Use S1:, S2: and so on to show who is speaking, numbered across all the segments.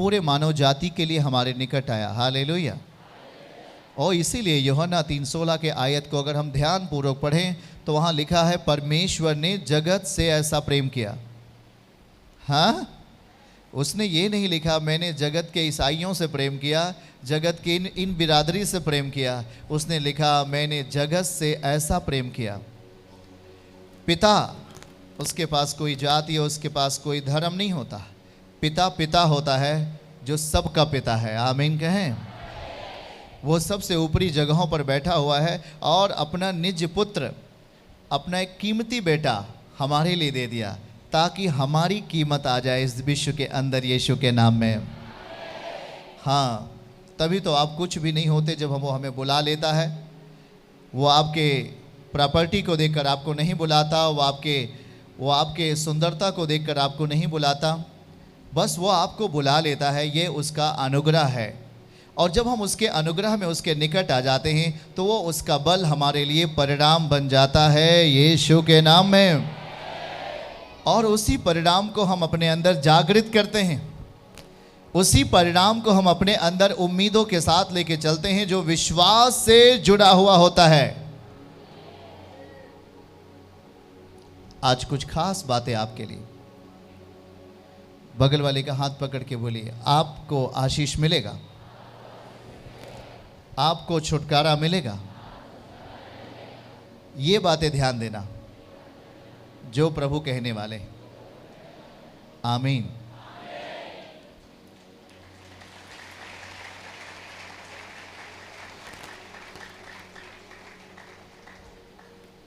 S1: पूरे मानव जाति के लिए हमारे निकट आया। हालेलुया। और इसीलिए यूहन्ना 3:16 के आयत को अगर हम ध्यान पूर्वक पढ़ें तो वहाँ लिखा है, परमेश्वर ने जगत से ऐसा प्रेम किया। हाँ, उसने ये नहीं लिखा मैंने जगत के ईसाइयों से प्रेम किया, जगत के इन बिरादरी से प्रेम किया। उसने लिखा मैंने जगत से ऐसा प्रेम किया। पिता, उसके पास कोई जाति और उसके पास कोई धर्म नहीं होता। पिता पिता होता है जो सबका पिता है। आमीन कहें। वो सबसे ऊपरी जगहों पर बैठा हुआ है और अपना निज पुत्र, अपना एक कीमती बेटा हमारे लिए दे दिया ताकि हमारी कीमत आ जाए इस विश्व के अंदर यीशु के नाम में। हाँ, तभी तो आप कुछ भी नहीं होते जब वो हमें बुला लेता है। वो आपके प्रॉपर्टी को देखकर आपको नहीं बुलाता, वो आपके सुंदरता को देखकर आपको नहीं बुलाता, बस वो आपको बुला लेता है। ये उसका अनुग्रह है। और जब हम उसके अनुग्रह में उसके निकट आ जाते हैं तो वो उसका बल हमारे लिए परिणाम बन जाता है यीशु के नाम में। और उसी परिणाम को हम अपने अंदर जागृत करते हैं, उसी परिणाम को हम अपने अंदर उम्मीदों के साथ लेके चलते हैं जो विश्वास से जुड़ा हुआ होता है। आज कुछ खास बातें आपके लिए। बगल वाले का हाथ पकड़ के बोलिए, आपको आशीष मिलेगा, आपको छुटकारा मिलेगा। ये बातें ध्यान देना जो प्रभु कहने वाले। आमीन।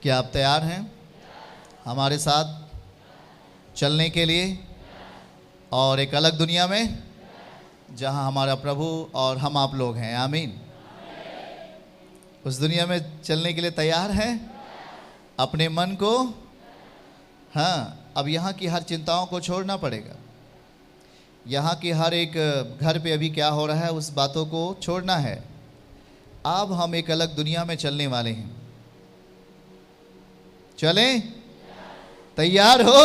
S1: क्या आप तैयार हैं हमारे साथ चलने के लिए और एक अलग दुनिया में जहां हमारा प्रभु और हम आप लोग हैं? आमीन। उस दुनिया में चलने के लिए तैयार हैं? अपने मन को, हाँ, अब यहाँ की हर चिंताओं को छोड़ना पड़ेगा। यहाँ की हर एक घर पे अभी क्या हो रहा है उस बातों को छोड़ना है। अब हम एक अलग दुनिया में चलने वाले हैं। चलें? तैयार हो?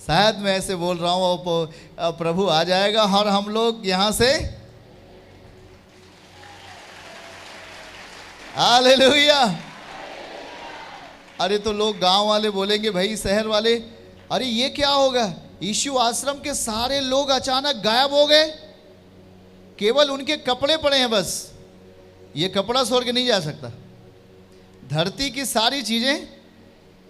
S1: शायद मैं ऐसे बोल रहा हूँ प्रभु आ जाएगा और हम लोग यहाँ से, हालेलुया। अरे तो लोग गांव वाले बोलेंगे, भाई शहर वाले, अरे ये क्या होगा, यीशु आश्रम के सारे लोग अचानक गायब हो गए, केवल उनके कपड़े पड़े हैं बस। ये कपड़ा छोड़ के नहीं जा सकता। धरती की सारी चीजें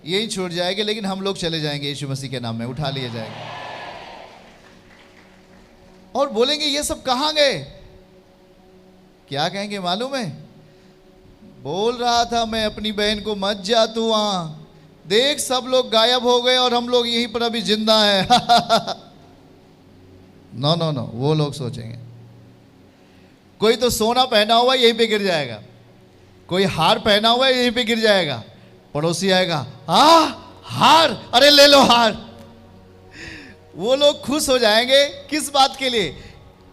S1: यही छूट जाएगी, लेकिन हम लोग चले जाएंगे यीशु मसीह के नाम में, उठा लिए जाएंगे। और बोलेंगे ये सब कहां गए? क्या कहेंगे मालूम है? बोल रहा था मैं अपनी बहन को, मत जा तू वहां, देख सब लोग गायब हो गए और हम लोग यहीं पर अभी जिंदा हैं। नो नो नो, वो लोग सोचेंगे। कोई तो सोना पहना हुआ यहीं पे गिर जाएगा, कोई हार पहना हुआ यहीं पे गिर जाएगा। पड़ोसी आएगा, हार, अरे ले लो हार। वो लोग खुश हो जाएंगे। किस बात के लिए?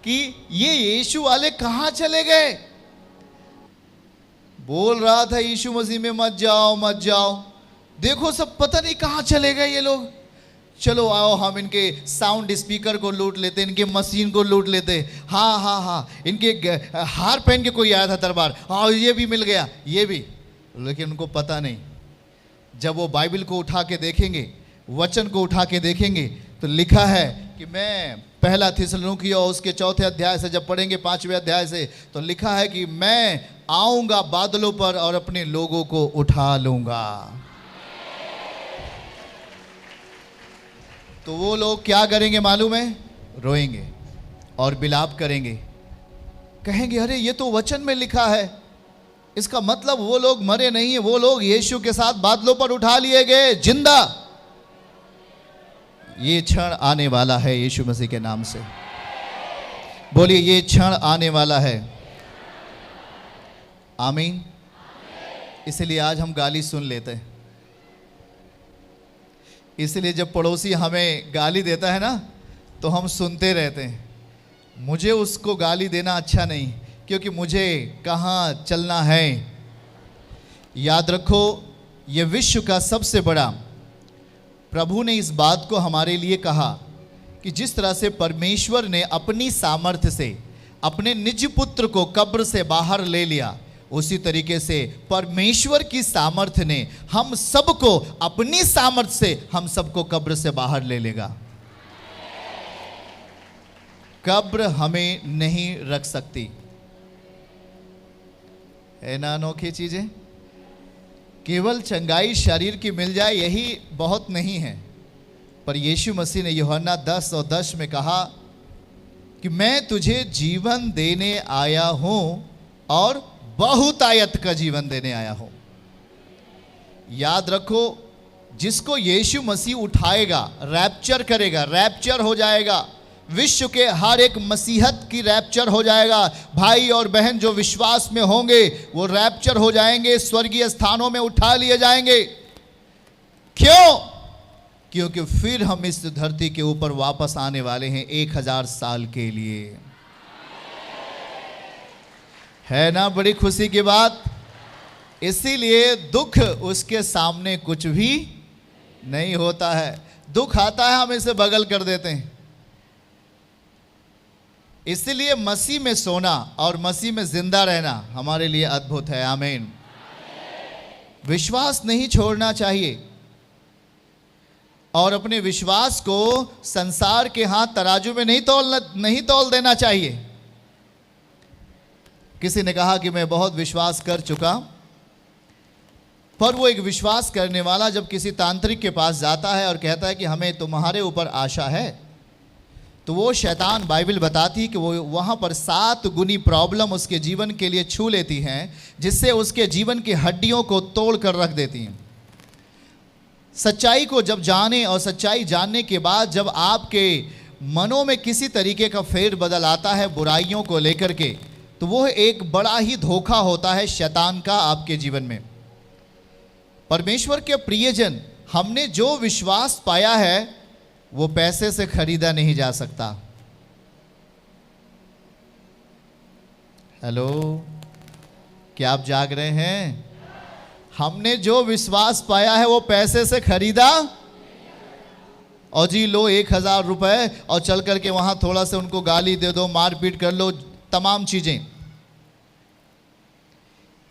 S1: कि ये यीशु वाले कहां चले गए। बोल रहा था यीशु मसीह में मत जाओ मत जाओ, देखो सब पता नहीं कहां चले गए ये लोग। चलो आओ हम इनके साउंड स्पीकर को लूट लेते, इनके मशीन को लूट लेते। हाँ हाँ हाँ, इनके हार पहन के कोई आया था दरबार, हाँ ये भी मिल गया, ये भी। लेकिन उनको पता नहीं, जब वो बाइबल को उठा के देखेंगे, वचन को उठा के देखेंगे, तो लिखा है कि मैं पहला थिस्सलुनीकियों और उसके 4 अध्याय से जब पढ़ेंगे 5वें अध्याय से, तो लिखा है कि मैं आऊंगा बादलों पर और अपने लोगों को उठा लूंगा। तो वो लोग क्या करेंगे मालूम है? रोएंगे और विलाप करेंगे, कहेंगे अरे ये तो वचन में लिखा है। इसका मतलब वो लोग मरे नहीं है, वो लोग यीशु के साथ बादलों पर उठा लिए गए, जिंदा। ये क्षण आने वाला है यीशु मसीह के नाम से। बोलिए, ये क्षण आने वाला है। आमीन। इसलिए आज हम गाली सुन लेते हैं। इसलिए जब पड़ोसी हमें गाली देता है ना, तो हम सुनते रहते हैं। मुझे उसको गाली देना अच्छा नहीं, क्योंकि मुझे कहाँ चलना है। याद रखो, ये विश्व का सबसे बड़ा, प्रभु ने इस बात को हमारे लिए कहा कि जिस तरह से परमेश्वर ने अपनी सामर्थ्य से अपने निज पुत्र को कब्र से बाहर ले लिया, उसी तरीके से परमेश्वर की सामर्थ्य ने हम सबको अपनी सामर्थ्य से हम सबको कब्र से बाहर ले लेगा। कब्र हमें नहीं रख सकती, है ना अनोखी चीजें। केवल चंगाई शरीर की मिल जाए यही बहुत नहीं है, पर यीशु मसीह ने यूहन्ना 10:10 में कहा कि मैं तुझे जीवन देने आया हूं और बहुतायत का जीवन देने आया हूं। याद रखो, जिसको यीशु मसीह उठाएगा, रैप्चर करेगा, रैप्चर हो जाएगा, विश्व के हर एक मसीहत की रैप्चर हो जाएगा। भाई और बहन जो विश्वास में होंगे वो रैप्चर हो जाएंगे, स्वर्गीय स्थानों में उठा लिए जाएंगे। क्यों? क्योंकि फिर हम इस धरती के ऊपर वापस आने वाले हैं 1000 साल के लिए। है ना बड़ी खुशी की बात। इसीलिए दुख उसके सामने कुछ भी नहीं होता है। दुख आता है हम इसे बगल कर देते हैं। इसलिए मसीह में सोना और मसीह में जिंदा रहना हमारे लिए अद्भुत है। आमीन। विश्वास नहीं छोड़ना चाहिए और अपने विश्वास को संसार के हाथ तराजू में नहीं तौल देना चाहिए। किसी ने कहा कि मैं बहुत विश्वास कर चुका, पर वो एक विश्वास करने वाला जब किसी तांत्रिक के पास जाता है और कहता है कि हमें तुम्हारे ऊपर आशा है, तो वो शैतान, बाइबल बताती है कि वो वहाँ पर 7 गुनी प्रॉब्लम उसके जीवन के लिए छू लेती हैं, जिससे उसके जीवन की हड्डियों को तोड़ कर रख देती हैं। सच्चाई को जब जाने और सच्चाई जानने के बाद जब आपके मनों में किसी तरीके का फेर बदल आता है बुराइयों को लेकर के, तो वो एक बड़ा ही धोखा होता है शैतान का आपके जीवन में। परमेश्वर के प्रियजन, हमने जो विश्वास पाया है वो पैसे से खरीदा नहीं जा सकता। हेलो, क्या आप जाग रहे हैं? हमने जो विश्वास पाया है वो पैसे से खरीदा, और जी लो 1000 रुपए और चल करके वहां थोड़ा सा उनको गाली दे दो, मारपीट कर लो, तमाम चीजें।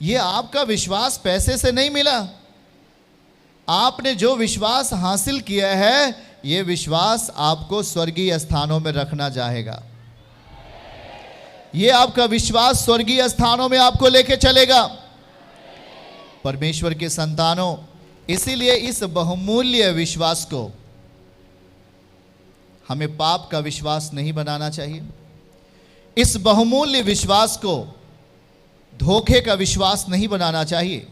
S1: ये आपका विश्वास पैसे से नहीं मिला। आपने जो विश्वास हासिल किया है, ये विश्वास आपको स्वर्गीय स्थानों में रखना चाहेगा। ये आपका विश्वास स्वर्गीय स्थानों में आपको लेके चलेगा। परमेश्वर के संतानों, इसीलिए इस बहुमूल्य विश्वास को हमें पाप का विश्वास नहीं बनाना चाहिए। इस बहुमूल्य विश्वास को धोखे का विश्वास नहीं बनाना चाहिए।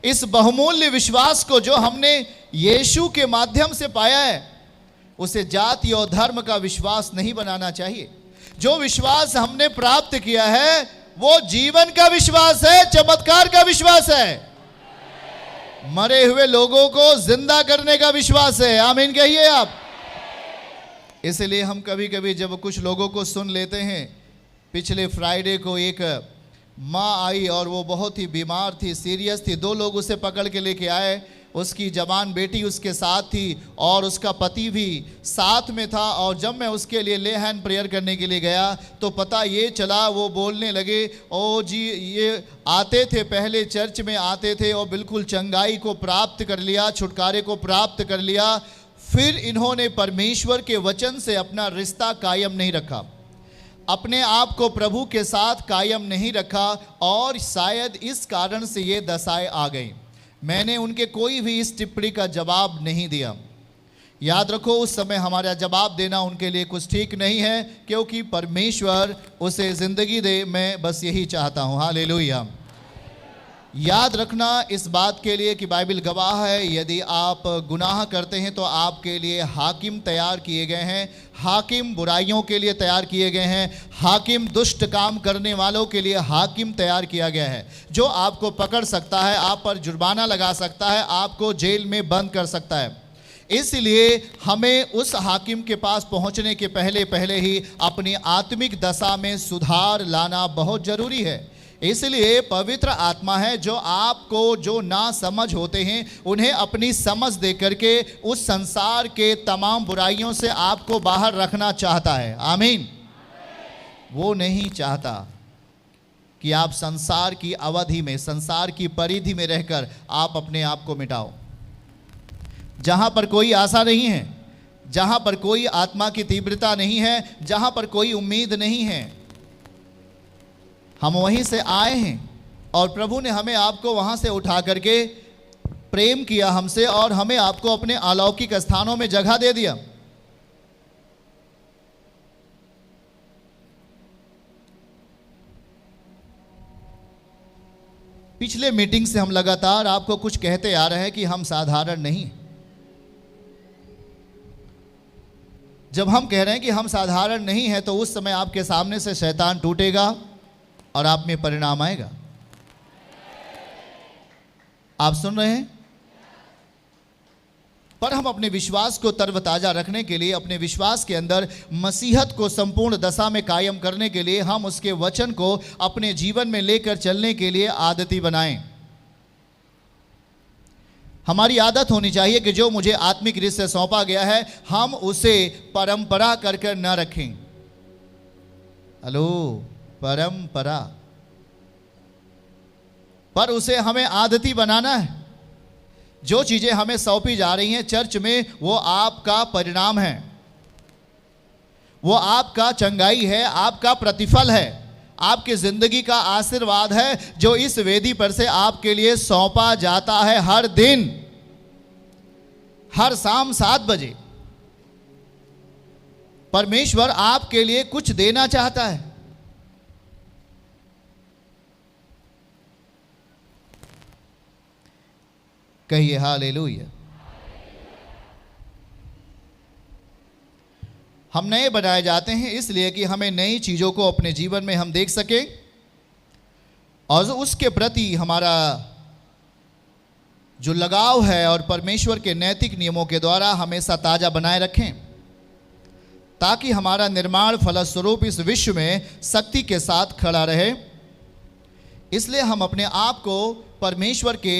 S1: इस बहुमूल्य विश्वास को जो हमने यीशु के माध्यम से पाया है, उसे जाति और धर्म का विश्वास नहीं बनाना चाहिए। जो विश्वास हमने प्राप्त किया है वो जीवन का विश्वास है, चमत्कार का विश्वास है, मरे हुए लोगों को जिंदा करने का विश्वास है। आमीन कहिए आप। इसलिए हम कभी कभी जब कुछ लोगों को सुन लेते हैं, पिछले फ्राइडे को एक माँ आई और वो बहुत ही बीमार थी, सीरियस थी। 2 लोग उसे पकड़ के लेके आए, उसकी जवान बेटी उसके साथ थी और उसका पति भी साथ में था। और जब मैं उसके लिए ले हैंड प्रेयर करने के लिए गया तो पता ये चला, वो बोलने लगे, ओ जी ये आते थे, पहले चर्च में आते थे और बिल्कुल चंगाई को प्राप्त कर लिया, छुटकारे को प्राप्त कर लिया, फिर इन्होंने परमेश्वर के वचन से अपना रिश्ता कायम नहीं रखा, अपने आप को प्रभु के साथ कायम नहीं रखा, और शायद इस कारण से ये दशाएं आ गई। मैंने उनके कोई भी इस टिप्पणी का जवाब नहीं दिया। याद रखो, उस समय हमारा जवाब देना उनके लिए कुछ ठीक नहीं है, क्योंकि परमेश्वर उसे ज़िंदगी दे। मैं बस यही चाहता हूँ। हालेलुया। याद रखना इस बात के लिए कि बाइबल गवाह है, यदि आप गुनाह करते हैं तो आपके लिए हाकिम तैयार किए गए हैं। हाकिम बुराइयों के लिए तैयार किए गए हैं। हाकिम दुष्ट काम करने वालों के लिए हाकिम तैयार किया गया है, जो आपको पकड़ सकता है, आप पर जुर्माना लगा सकता है, आपको जेल में बंद कर सकता है। इसलिए हमें उस हाकिम के पास पहुंचने के पहले ही अपनी आत्मिक दशा में सुधार लाना बहुत ज़रूरी है। इसलिए पवित्र आत्मा है जो आपको जो ना समझ होते हैं उन्हें अपनी समझ दे करके उस संसार के तमाम बुराइयों से आपको बाहर रखना चाहता है। आमीन। वो नहीं चाहता कि आप संसार की अवधि में, संसार की परिधि में रहकर आप अपने आप को मिटाओ। जहां पर कोई आशा नहीं है, जहां पर कोई आत्मा की तीव्रता नहीं है, जहां पर कोई उम्मीद नहीं है, हम वहीं से आए हैं और प्रभु ने हमें आपको वहां से उठा करके प्रेम किया हमसे और हमें आपको अपने अलौकिक स्थानों में जगह दे दिया। पिछले मीटिंग से हम लगातार आपको कुछ कहते आ रहे हैं कि हम साधारण नहीं। जब हम कह रहे हैं कि हम साधारण नहीं हैं तो उस समय आपके सामने से शैतान टूटेगा और आप में परिणाम आएगा। आप सुन रहे हैं? पर हम अपने विश्वास को तरोताजा रखने के लिए, अपने विश्वास के अंदर मसीहत को संपूर्ण दशा में कायम करने के लिए हम उसके वचन को अपने जीवन में लेकर चलने के लिए आदती बनाएं। हमारी आदत होनी चाहिए कि जो मुझे आत्मिक रीत से सौंपा गया है हम उसे परंपरा कर कर न रखें। हेलो, परंपरा, पर उसे हमें आदती बनाना है। जो चीजें हमें सौंपी जा रही हैं चर्च में, वो आपका परिणाम है, वो आपका चंगाई है, आपका प्रतिफल है, आपकी जिंदगी का आशीर्वाद है जो इस वेदी पर से आपके लिए सौंपा जाता है। हर दिन, हर शाम 7 बजे परमेश्वर आपके लिए कुछ देना चाहता है। कहिए हालेलुया। हम नए बनाए जाते हैं इसलिए कि हमें नई चीजों को अपने जीवन में हम देख सकें और उसके प्रति हमारा जो लगाव है और परमेश्वर के नैतिक नियमों के द्वारा हमेशा ताजा बनाए रखें, ताकि हमारा निर्माण फलस्वरूप इस विश्व में शक्ति के साथ खड़ा रहे। इसलिए हम अपने आप को परमेश्वर के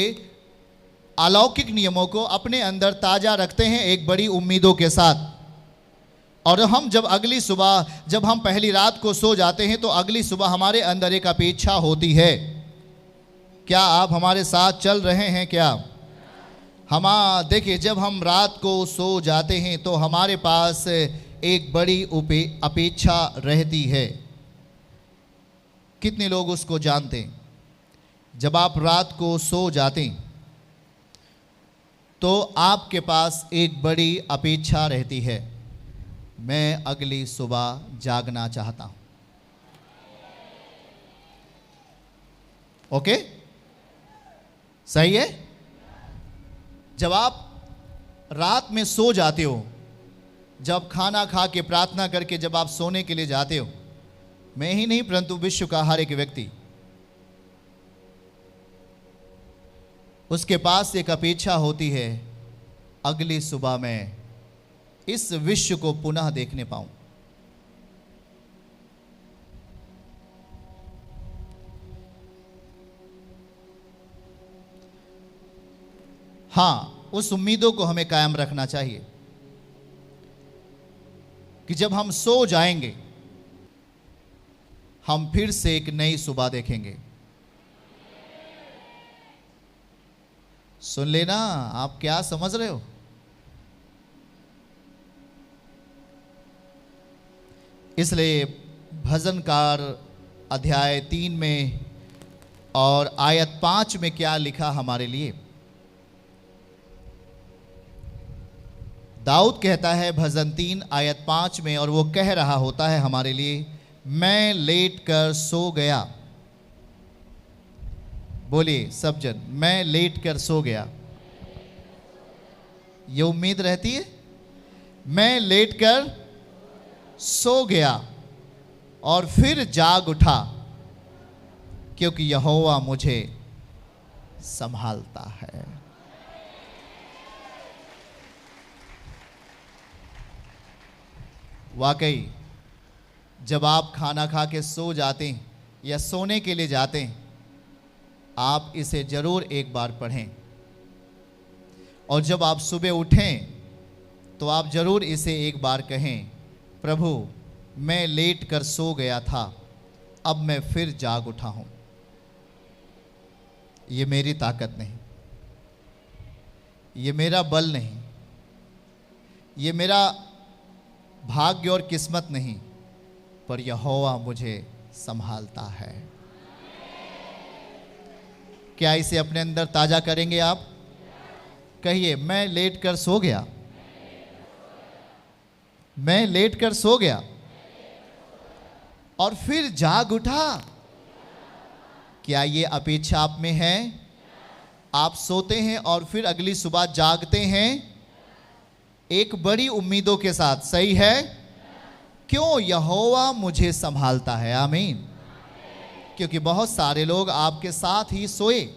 S1: अलौकिक नियमों को अपने अंदर ताजा रखते हैं एक बड़ी उम्मीदों के साथ। और हम जब अगली सुबह, जब हम पहली रात को सो जाते हैं तो अगली सुबह हमारे अंदर एक अपेक्षा होती है। क्या आप हमारे साथ चल रहे हैं? क्या हम देखिए, जब हम रात को सो जाते हैं तो हमारे पास एक बड़ी अपेक्षा रहती है। कितने लोग उसको जानते हैं? जब आप रात को सो जाते हैं तो आपके पास एक बड़ी अपेक्षा रहती है, मैं अगली सुबह जागना चाहता हूं। ओके, सही है? जब आप रात में सो जाते हो, जब खाना खा के प्रार्थना करके जब आप सोने के लिए जाते हो, मैं ही नहीं परंतु विश्व का हर एक व्यक्ति, उसके पास एक अपेक्षा होती है, अगली सुबह मैं इस विश्व को पुनः देखने पाऊं। हाँ, उस उम्मीदों को हमें कायम रखना चाहिए कि जब हम सो जाएंगे हम फिर से एक नई सुबह देखेंगे। सुन लेना, आप क्या समझ रहे हो? इसलिए भजनकार अध्याय 3 में और आयत 5 में क्या लिखा हमारे लिए? दाऊद कहता है भजन 3 आयत 5 में, और वो कह रहा होता है हमारे लिए, मैं लेट कर सो गया। बोलिए सब जन, मैं लेट कर सो गया। ये उम्मीद रहती है, मैं लेट कर सो गया और फिर जाग उठा, क्योंकि यहोवा मुझे संभालता है। वाकई जब आप खाना खा के सो जाते हैं या सोने के लिए जाते हैं, आप इसे जरूर एक बार पढ़ें। और जब आप सुबह उठें तो आप जरूर इसे एक बार कहें, प्रभु मैं लेट कर सो गया था, अब मैं फिर जाग उठा हूं। ये मेरी ताकत नहीं, ये मेरा बल नहीं, ये मेरा भाग्य और किस्मत नहीं, पर यहोवा मुझे संभालता है। क्या इसे अपने अंदर ताजा करेंगे आप? कहिए, मैं लेट कर सो गया, मैं लेट कर सो गया और फिर जाग उठा। क्या ये अपेक्षा आप में है? आप सोते हैं और फिर अगली सुबह जागते हैं एक बड़ी उम्मीदों के साथ, सही है? क्यों? यहोवा मुझे संभालता है। आमीन। क्योंकि बहुत सारे लोग आपके साथ ही सोए,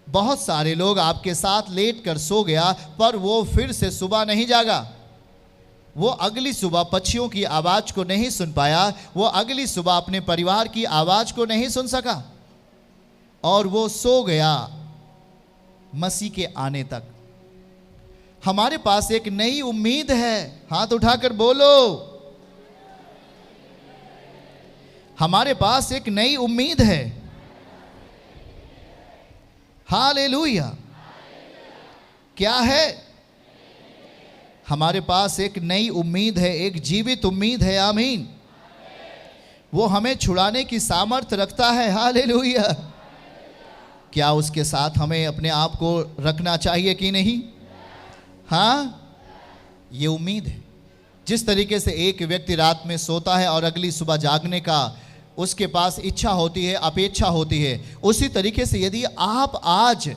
S1: बहुत सारे लोग आपके साथ लेट कर सो गया, पर वो फिर से सुबह नहीं जागा। वो अगली सुबह पक्षियों की आवाज को नहीं सुन पाया, वो अगली सुबह अपने परिवार की आवाज को नहीं सुन सका, और वो सो गया मसीह के आने तक। हमारे पास एक नई उम्मीद है, हाथ उठाकर बोलो, हमारे पास एक नई उम्मीद है। हालेलुया। क्या है? हमारे पास एक नई उम्मीद है, एक जीवित उम्मीद है। आमीन। वो हमें छुड़ाने की सामर्थ्य रखता है। हालेलुया। क्या उसके साथ हमें अपने आप को रखना चाहिए कि नहीं? हाँ, ये उम्मीद है। जिस तरीके से एक व्यक्ति रात में सोता है और अगली सुबह जागने का उसके पास इच्छा होती है, अपेक्षा होती है, उसी तरीके से यदि आप आज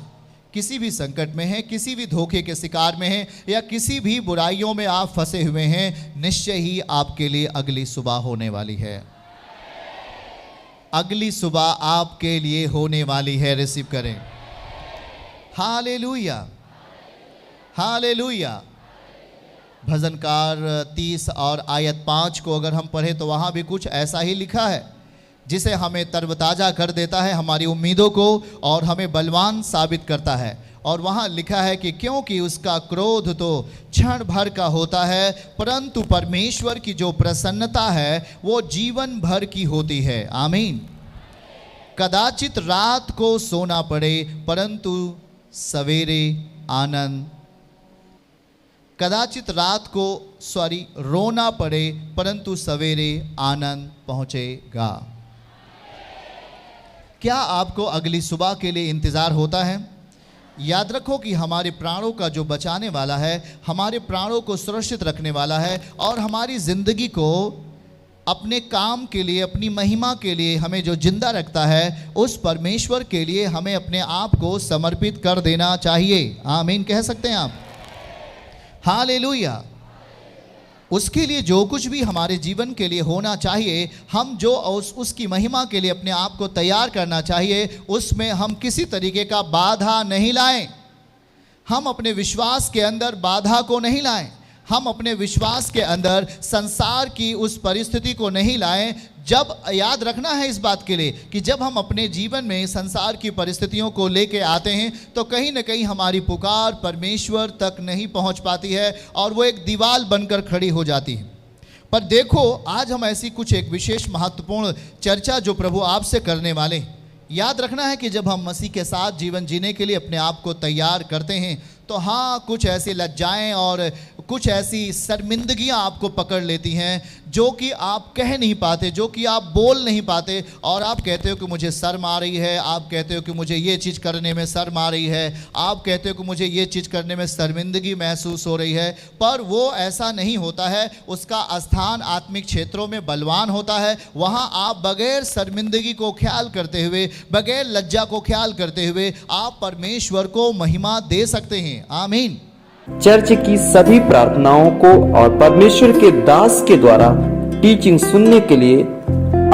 S1: किसी भी संकट में हैं, किसी भी धोखे के शिकार में हैं, या किसी भी बुराइयों में आप फंसे हुए हैं, निश्चय ही आपके लिए अगली सुबह होने वाली है। अगली सुबह आपके लिए होने वाली है। रिसीव करें। Hallelujah, hallelujah. भजनकार 30 और आयत 5 को अगर हम पढ़ें तो वहाँ भी कुछ ऐसा ही लिखा है, जिसे हमें तरोताजा कर देता है, हमारी उम्मीदों को, और हमें बलवान साबित करता है। और वहाँ लिखा है कि क्योंकि उसका क्रोध तो क्षण भर का होता है, परंतु परमेश्वर की जो प्रसन्नता है वो जीवन भर की होती है। आमीन। कदाचित रात को सोना पड़े, परंतु सवेरे आनंद, कदाचित रात को रोना पड़े, परंतु सवेरे आनंद पहुंचेगा। क्या आपको अगली सुबह के लिए इंतजार होता है? याद रखो कि हमारे प्राणों का जो बचाने वाला है, हमारे प्राणों को सुरक्षित रखने वाला है, और हमारी जिंदगी को अपने काम के लिए, अपनी महिमा के लिए हमें जो जिंदा रखता है, उस परमेश्वर के लिए हमें अपने आप को समर्पित कर देना चाहिए। आमीन कह सकते हैं आप? हालेलुया। उसके लिए जो कुछ भी हमारे जीवन के लिए होना चाहिए, हम जो उसकी महिमा के लिए अपने आप को तैयार करना चाहिए, उसमें हम किसी तरीके का बाधा नहीं लाएं। हम अपने विश्वास के अंदर बाधा को नहीं लाएं, हम अपने विश्वास के अंदर संसार की उस परिस्थिति को नहीं लाएं। जब याद रखना है इस बात के लिए कि जब हम अपने जीवन में संसार की परिस्थितियों को लेके आते हैं, तो कहीं ना कहीं हमारी पुकार परमेश्वर तक नहीं पहुंच पाती है, और वो एक दीवार बनकर खड़ी हो जाती है। पर देखो, आज हम ऐसी कुछ एक विशेष महत्वपूर्ण चर्चा जो प्रभु आपसे करने वाले हैं। याद रखना है कि जब हम मसीह के साथ जीवन जीने के लिए अपने आप को तैयार करते हैं, तो हाँ, कुछ ऐसी लज्जाएं और कुछ ऐसी शर्मिंदगियां आपको पकड़ लेती हैं, जो कि आप कह नहीं पाते, जो कि आप बोल नहीं पाते, और आप कहते हो कि मुझे शर्म आ रही है, आप कहते हो कि मुझे ये चीज़ करने में शर्म आ रही है, आप कहते हो कि मुझे ये चीज़ करने में शर्मिंदगी महसूस हो रही है। पर वो ऐसा नहीं होता है। उसका स्थान आत्मिक क्षेत्रों में बलवान होता है। वहाँ आप बगैर शर्मिंदगी को ख्याल करते हुए, बगैर लज्जा को ख्याल करते हुए आप परमेश्वर को महिमा दे सकते हैं। आमीन।
S2: चर्च की सभी प्रार्थनाओं को और परमेश्वर के दास के द्वारा टीचिंग सुनने के लिए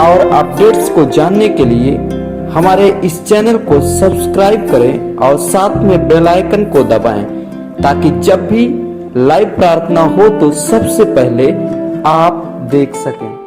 S2: और अपडेट्स को जानने के लिए हमारे इस चैनल को सब्सक्राइब करें और साथ में बेल आइकन को दबाएं, ताकि जब भी लाइव प्रार्थना हो तो सबसे पहले आप देख सकें।